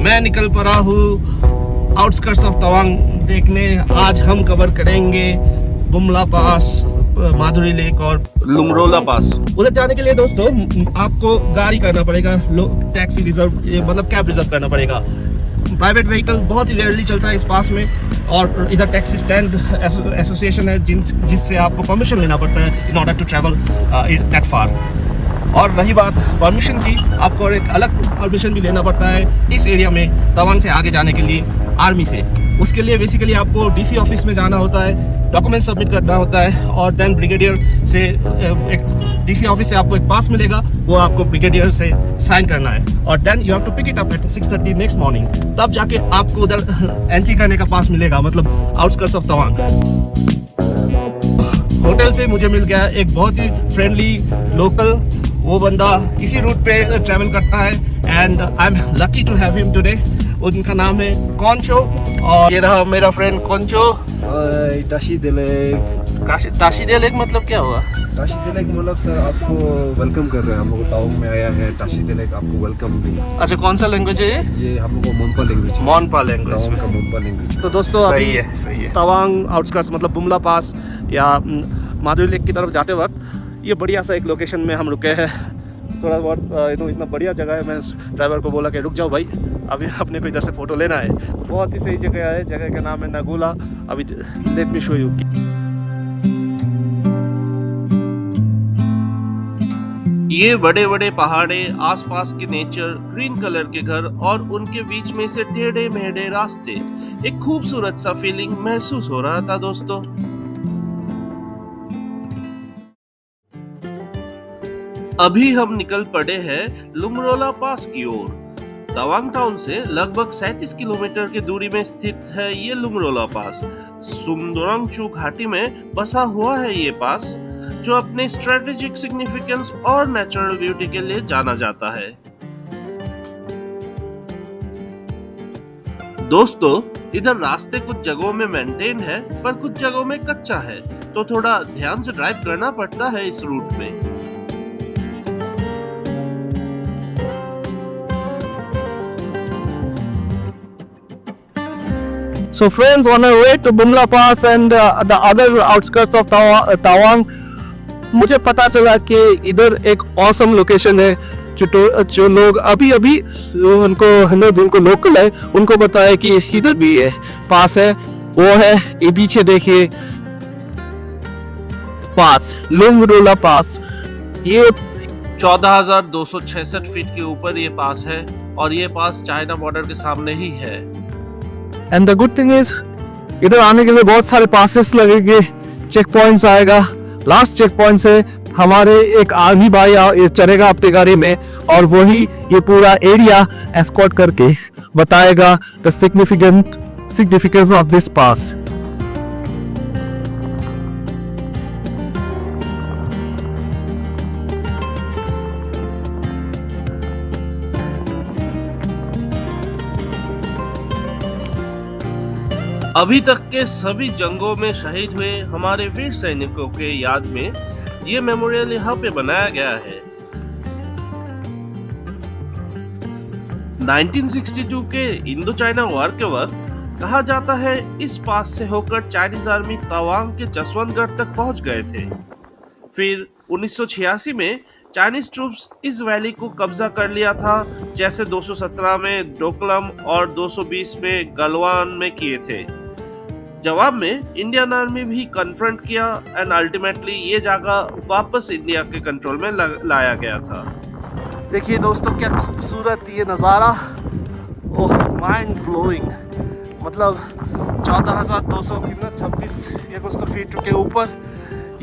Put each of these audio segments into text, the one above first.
मैं निकल पड़ा हूँ आउटस्कर्ट्स ऑफ तवांग देखने। आज हम कवर करेंगे बुमला पास, माधुरी लेक और लुंगरोला पास। उधर जाने के लिए दोस्तों आपको गाड़ी करना पड़ेगा, टैक्सी रिजर्व मतलब कैब रिजर्व करना पड़ेगा। प्राइवेट व्हीकल बहुत ही रेयरली चलता है इस पास में, और इधर टैक्सी स्टैंड एसोसिएशन है जिससे आपको परमिशन लेना पड़ता है in order to travel that far. और रही बात परमिशन की, आपको एक अलग परमिशन भी लेना पड़ता है इस एरिया में तवांग से आगे जाने के लिए आर्मी से। उसके लिए बेसिकली आपको डीसी ऑफिस में जाना होता है, डॉक्यूमेंट सबमिट करना होता है, और देन ब्रिगेडियर से एक डीसी ऑफिस से आपको एक पास मिलेगा, वो आपको ब्रिगेडियर से साइन करना है, और then you have to pick it up at 6:30 next morning. तब जाके आपको उधर एंट्री करने का पास मिलेगा, मतलब आउटस्कर्ट्स ऑफ तवांग। होटल से मुझे मिल गया एक बहुत ही फ्रेंडली लोकल, वो बंदा इसी रूट पे ट्रैवल करता है, and I am lucky to have him today. उनका नाम है कॉन्चो, और ये रहा मेरा फ्रेंड कॉन्चो। ताशी दिलेक। ताशी दिलेक मतलब क्या हुआ? ताशी दिलेक मतलब सर आपको वेलकम कर रहे हैं, हम लोग तवांग में आया है। ताशी दिलेक आपको वेलकम भी। अच्छा, कौन सा लैंग्वेज है ये? हम लोग को मोनपा लैंग्वेज। मोनपा लैंग्वेज, तवांग का मोनपा लैंग्वेज। तो दोस्तों सही अभी तवांग आउटस्कर्ट्स मतलब बुमला पास या माधुरी लेक की तरफ जाते वक्त ये बढ़िया सा एक लोकेशन में हम रुके हैं। थोड़ा बहुत तो इतना बढ़िया जगह है, मैं ड्राइवर को बोला कि रुक जाओ भाई, अभी अपने को इधर से फ़ोटो लेना है। बहुत ही सही जगह है, जगह का नाम है नगुला। अभी लेट मी शो यू। ये बड़े बड़े पहाड़े, आसपास के नेचर, ग्रीन कलर के घर और उनके बीच में से टेढ़े मेढ़े रास्ते, एक खूबसूरत सा फीलिंग महसूस हो रहा था दोस्तों। अभी हम निकल पड़े हैं लुंगरोला पास की ओर। तवांग टाउन से लगभग 37 किलोमीटर की दूरी में स्थित है ये लुंगरोला पास। सुमदोरंगचू घाटी में बसा हुआ है ये पास, जो अपने स्ट्रेटेजिक सिग्निफिकेंस और नेचुरल ब्यूटी के लिए जाना जाता है। दोस्तों इधर रास्ते कुछ जगहों में मेंटेन है, पर कुछ जगहों में कच्चा है, तो थोड़ा ध्यान से ड्राइव करना पड़ता है इस रूट में। So friends, on our way to Bumla Pass and the other outskirts of Tawang, मुझे पता चला कि इधर एक awesome लोकेशन है जो लोग अभी उनको लोकल है उनको बताया कि इधर भी है पास है। वो है ये पीछे देखिए पास, लुंगरोला पास। ये 14,266 फीट के ऊपर ये पास है, और ये पास चाइना बॉर्डर के सामने ही है। And the good thing is इधर आने के लिए बहुत सारे पासेस लगेंगे, चेक पॉइंट्स आएगा। लास्ट चेक पॉइंट से हमारे एक आर्मी भाई चलेगा अपनी गाड़ी में, और वही ये पूरा एरिया एस्कॉर्ट करके बताएगा द सिग्निफिकेंस ऑफ दिस पास। अभी तक के सभी जंगों में शहीद हुए हमारे वीर सैनिकों के याद में ये मेमोरियल यहाँ पे बनाया गया है। 1962 के इंडो चाइना वॉर के वक्त कहा जाता है इस पास से होकर चाइनीज आर्मी तवांग के जसवंतगढ़ तक पहुंच गए थे। फिर 1986 में चाइनीज ट्रूप्स इस वैली को कब्जा कर लिया था, जैसे 217 में डोकलम और 220 में गलवान में किए थे। जवाब में इंडियन आर्मी भी कन्फ्रंट किया, एंड अल्टीमेटली ये जगह वापस इंडिया के कंट्रोल में लाया गया था। देखिए दोस्तों क्या खूबसूरत ये नज़ारा, ओह माइंड ब्लोइंग। मतलब 14,226 ये कुछ तो फीट के ऊपर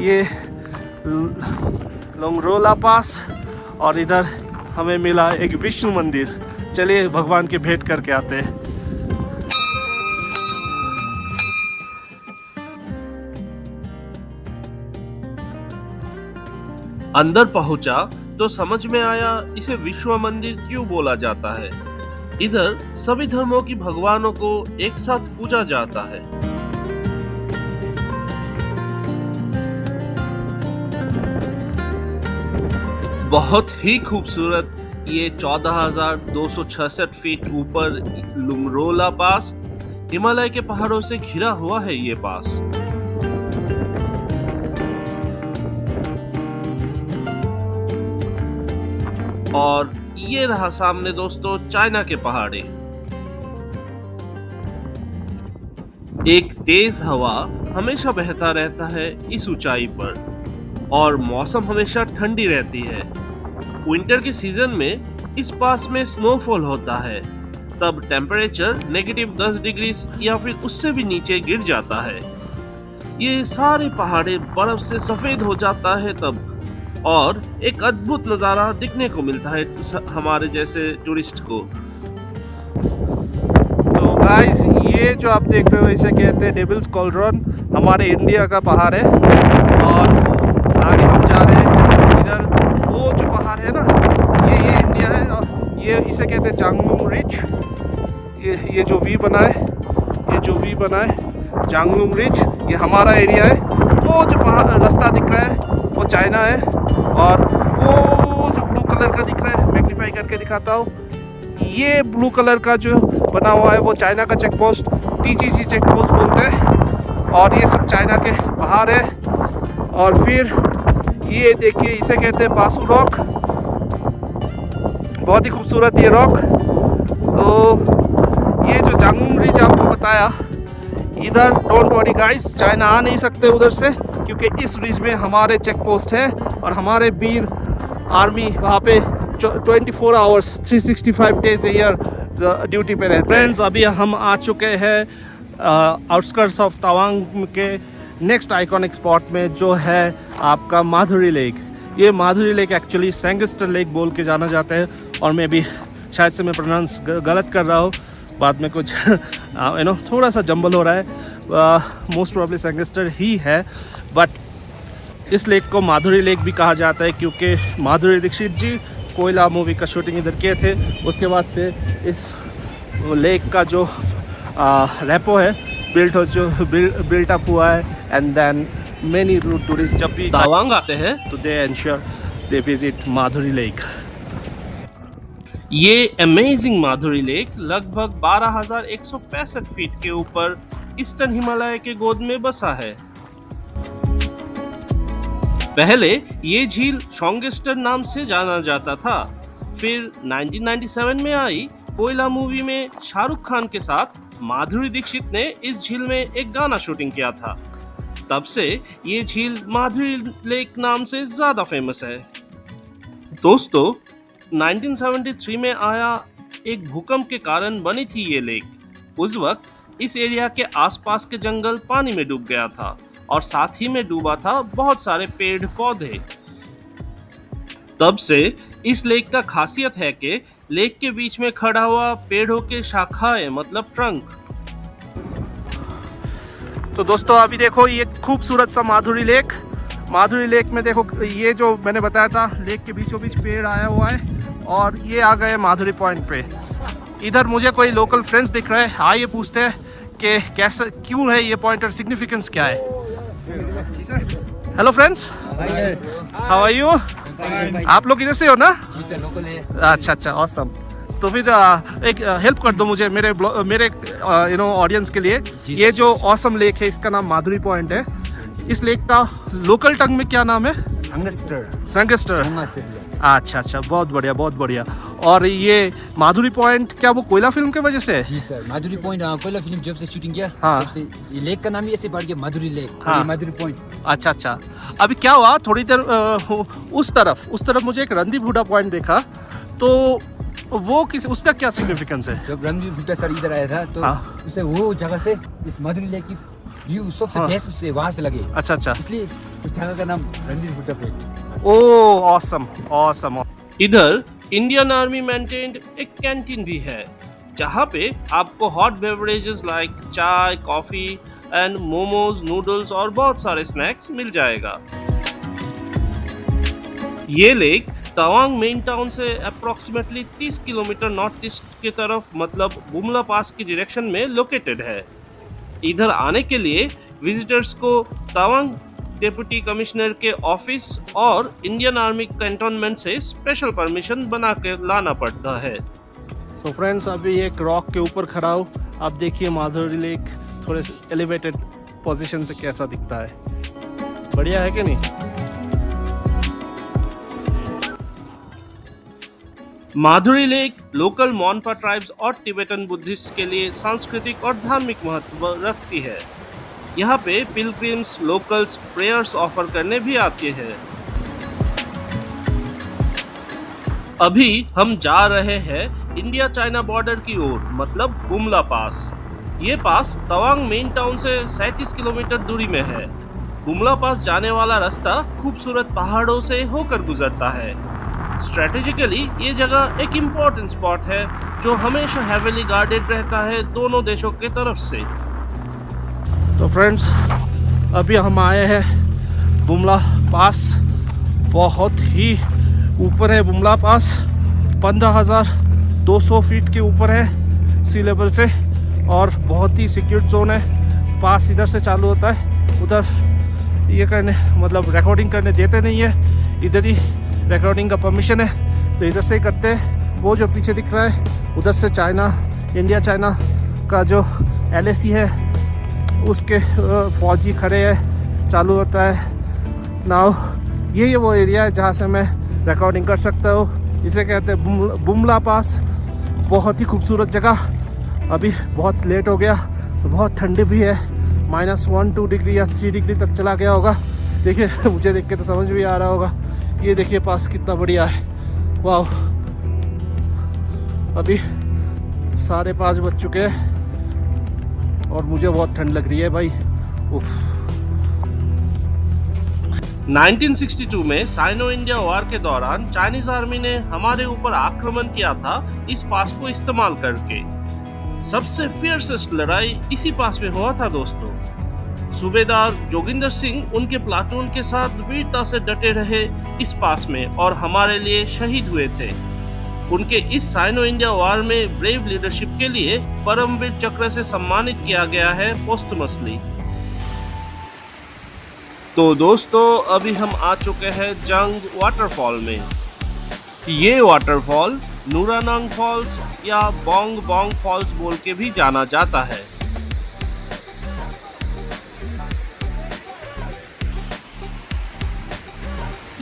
ये लुंगरोला पास, और इधर हमें मिला एक विष्णु मंदिर। चलिए भगवान की भेंट करके आते हैं। अंदर पहुंचा तो समझ में आया इसे विश्व मंदिर क्यों बोला जाता है। इधर सभी धर्मों की भगवानों को एक साथ पूजा जाता है। बहुत ही खूबसूरत ये 14,266 फीट ऊपर लुमरोला पास, हिमालय के पहाड़ों से घिरा हुआ है ये पास। और ये रहा सामने दोस्तों चाइना के पहाड़े। एक तेज हवा हमेशा बहता रहता है इस ऊंचाई पर और मौसम हमेशा ठंडी रहती है। विंटर के सीजन में इस पास में स्नोफॉल होता है, तब टेम्परेचर -10 डिग्री या फिर उससे भी नीचे गिर जाता है। ये सारे पहाड़े बर्फ से सफेद हो जाता है तब, और एक अद्भुत नजारा दिखने को मिलता है हमारे जैसे टूरिस्ट को। तो गाइस, ये जो आप देख रहे हो इसे कहते हैं डेविल्स कॉलरन, हमारे इंडिया का पहाड़ है। और आगे हम जा रहे हैं, इधर वो जो पहाड़ है ना, ये इंडिया है। और ये इसे कहते हैं जांगलुंग रिज। ये जो वी बना है, जांगलुंग रिज, ये हमारा एरिया है। वो जो पहाड़ रास्ता दिख रहा है वो चाइना है, और वो जो ब्लू कलर का दिख रहा है, मैग्नीफाई करके दिखाता हूँ, ये ब्लू कलर का जो बना हुआ है वो चाइना का check post, TGG check post बोलते हैं। और ये सब चाइना के पहाड़ है। और फिर ये देखिए, इसे कहते हैं पासू रॉक, बहुत ही खूबसूरत ये रॉक। तो ये जो जांगलुंग रिज आपको बताया, इधर डोंट वरी गाइस, चाइना आ नहीं सकते उधर से, क्योंकि इस रिज में हमारे चेक पोस्ट है और हमारे वीर आर्मी वहाँ पे 24 hours 365 days a year duty पे रहते हैं। फ्रेंड्स, अभी हम आ चुके हैं आउटस्कर्ट्स ऑफ तवांग के नेक्स्ट आइकॉनिक स्पॉट में, जो है आपका माधुरी लेक। ये माधुरी लेक एक्चुअली सेंगस्टर लेक बोल के जाना जाता है, और मैं भी शायद से मैं प्रोनाउंस गलत कर रहा हूँ, बाद में कुछ थोड़ा सा जंबल हो रहा है। मोस्ट प्रॉब्ली सेंगस्टर ही है, बट इस लेक को माधुरी लेक भी कहा जाता है, क्योंकि माधुरी दीक्षित जी कोयला मूवी का शूटिंग इधर किए थे। उसके बाद से इस लेक का जो रेपो है बिल्ट अप हुआ है, एंड देन मेनी टूरिस्ट जब भी तवांग आते हैं तो they ensure they visit Madhuri lake. ये अमेजिंग माधुरी लेक लगभग 12,165 फीट के ऊपर ईस्टर्न हिमालय के गोद में बसा है। पहले ये झील शोंगेस्टर नाम से जाना जाता था। फिर 1997 में आई कोयला मूवी में शाहरुख खान के साथ माधुरी दीक्षित ने इस झील में एक गाना शूटिंग किया था। तब से ये झील माधुरी लेक नाम से ज्यादा फेमस है। दोस्तों, 1973 में आया एक भूकंप के कारण बनी थी ये लेक। उस वक्त इस एरिया के आसपास के जंगल पानी में डूब गया था, और साथ ही में डूबा था बहुत सारे पेड़ पौधे। तब से इस लेक का खासियत है कि लेक के बीच में खड़ा हुआ पेड़ों के शाखाएं मतलब ट्रंक। तो दोस्तों, अभी देखो ये खूबसूरत सा माधुरी लेक में देखो, ये जो मैंने बताया था लेक के बीचों बीच पेड़ आया हुआ है, और ये आ गए माधुरी पॉइंट पे। इधर मुझे कोई लोकल फ्रेंड्स दिख रहे हैं, आइए पूछते हैं कि कैसा क्यों है ये पॉइंट और सिग्निफिकेंस क्या है। Hello friends, how are you? आप लोग इधर से हो ना? जी सर, लोकल है। अच्छा, ऑसम। तो फिर एक हेल्प कर दो मुझे, मेरे ऑडियंस के लिए। ये जो ऑसम लेक है इसका नाम माधुरी पॉइंट है। इस लेक का लोकल टंग में क्या नाम है? संगस्टर। अच्छा, बहुत बढ़िया। और ये माधुरी पॉइंट क्या वो कोयला फिल्म की वजह से है? जी सर, माधुरी पॉइंट कोयला फिल्म जब से शूटिंग किया, हाँ, तब से ये लेक का नाम ही ऐसे पड़ गया माधुरी लेक। हाँ, माधुरी पॉइंट। अच्छा। अभी क्या हुआ, थोड़ी देर उस तरफ मुझे एक रणदीप हुड्डा पॉइंट देखा, तो वो उसका क्या सिग्निफिकेंस है? जब रणदीप हुड्डा सर इधर आया था तो उसे वो जगह से इस माधुरी लेक की व्यू सबसे बेस्ट उससे वहां से लगे। अच्छा, इसलिए उस जगह का नाम रणदीप हुड्डा पॉइंट। ओह, ऑसम। इधर इंडियन आर्मी मेंटेन्ड एक कैंटीन भी है, जहाँ पे आपको हॉट बेवरेजेस लाइक चाय, कॉफी एंड मोमोज, नूडल्स और बहुत सारे स्नैक्स मिल जाएगा। ये लेक तवांग मेन टाउन से अप्रोक्सीमेटली 30 किलोमीटर नॉर्थ ईस्ट की तरफ मतलब बुमला पास की डायरेक्शन में लोकेटेड है। इधर आने के लिए विजिटर्स को तवांग डिप्टी कमिश्नर के ऑफिस और इंडियन आर्मी कैंटोनमेंट से स्पेशल परमिशन बना के लाना पड़ता है। तो फ्रेंड्स, अभी एक रॉक के ऊपर खड़ा हूँ। आप देखिए माधुरी लेक थोड़े एलिवेटेड पोजीशन से कैसा दिखता है। बढ़िया है कि नहीं? माधुरी लेक लोकल मोनपा ट्राइब्स और टिबेटन बुद्धिस्ट के लिए सांस्कृतिक और धार्मिक महत्व रखती है। यहाँ पे पिलग्रिम्स लोकल्स प्रेयर्स ऑफर करने भी आते हैं। अभी हम जा रहे हैं इंडिया चाइना बॉर्डर की ओर, मतलब बुमला पास। ये पास तवांग मेन टाउन से 37 किलोमीटर दूरी में है। बुमला पास जाने वाला रास्ता खूबसूरत पहाड़ों से होकर गुजरता है। स्ट्रेटेजिकली ये जगह एक इम्पोर्टेंट स्पॉट है जो हमेशा हेवीली गार्डेड रहता है दोनों देशों के तरफ से। तो फ्रेंड्स, अभी हम आए हैं बुमला पास। बहुत ही ऊपर है बुमला पास, 15,200 फीट के ऊपर है सी लेवल से, और बहुत ही सिक्योर्ड जोन है। पास इधर से चालू होता है, उधर ये करने मतलब रिकॉर्डिंग करने देते नहीं है, इधर ही रिकॉर्डिंग का परमिशन है, तो इधर से ही करते हैं। वो जो पीछे दिख रहा है उधर से चाइना, इंडिया चाइना का जो LAC है उसके फौजी खड़े हैं, चालू होता है नाउ। ये वो एरिया है जहाँ से मैं रिकॉर्डिंग कर सकता हूँ। इसे कहते हैं बुमला पास। बहुत ही खूबसूरत जगह। अभी बहुत लेट हो गया तो बहुत ठंडी भी है, -1-2 डिग्री या 3 डिग्री तक चला गया होगा। देखिए, मुझे देख के तो समझ भी आ रहा होगा। ये देखिए पास कितना बढ़िया है, वाह। अभी 5:30 बज चुके हैं और मुझे बहुत ठंड लग रही है भाई। 1962 में साइनो इंडिया वॉर के दौरान चाइनीज आर्मी ने हमारे ऊपर आक्रमण किया था इस पास को इस्तेमाल करके। सबसे फियर्सेस्ट लड़ाई इसी पास में हुआ था दोस्तों। सूबेदार जोगिंदर सिंह उनके प्लाटून के साथ वीरता से डटे रहे इस पास में और हमारे लिए शहीद हुए थे। उनके इस साइनो इंडिया वॉर में ब्रेव लीडरशिप के लिए परमवीर चक्र से सम्मानित किया गया है पोस्टमसली। तो दोस्तों, अभी हम आ चुके हैं जंग वाटरफॉल में। ये वाटरफॉल नूरानंग फॉल्स या बोंग बोंग फॉल्स बोल के भी जाना जाता है।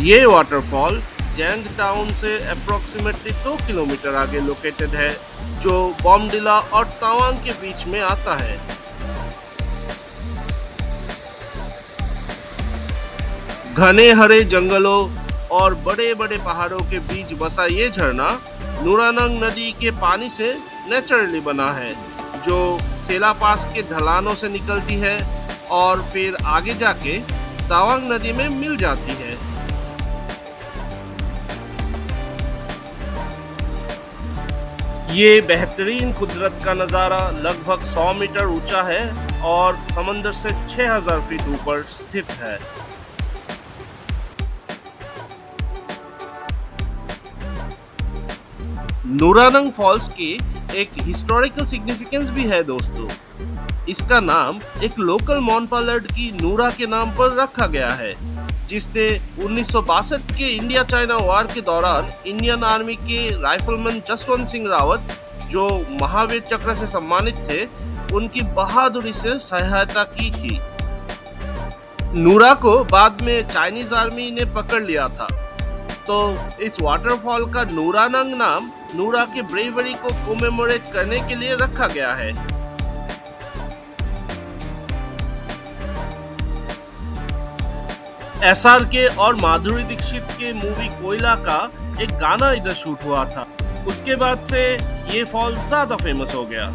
ये वाटरफॉल जैंग टाउन से अप्रोक्सीमेटली 2 किलोमीटर आगे लोकेटेड है, जो बोमडिला और तवांग के बीच में आता है। घने हरे जंगलों और बड़े बड़े पहाड़ों के बीच बसा ये झरना नूरानंग नदी के पानी से नेचुरली बना है, जो सेला पास के ढलानों से निकलती है और फिर आगे जाके तवांग नदी में मिल जाती है। ये बेहतरीन कुदरत का नज़ारा लगभग 100 मीटर ऊंचा है और समंदर से 6000 फीट ऊपर स्थित है। नूरानंग फॉल्स की एक हिस्टोरिकल सिग्निफिकेंस भी है दोस्तों। इसका नाम एक लोकल मोनपा लड़की नूरा के नाम पर रखा गया है, जिसने 1962 के इंडिया चाइना वॉर के दौरान इंडियन आर्मी के राइफलमैन जसवंत सिंह रावत, जो महावीर चक्र से सम्मानित थे, उनकी बहादुरी से सहायता की थी। नूरा को बाद में चाइनीज आर्मी ने पकड़ लिया था, तो इस वाटरफॉल का नूरानंग नाम नूरा के ब्रेवरी को कोमेमोरेट करने के लिए रखा गया है। SRK और माधुरी दीक्षित के मूवी कोयला का एक गाना इधर शूट हुआ था। उसके बाद से ये फॉल ज्यादा फेमस हो गया।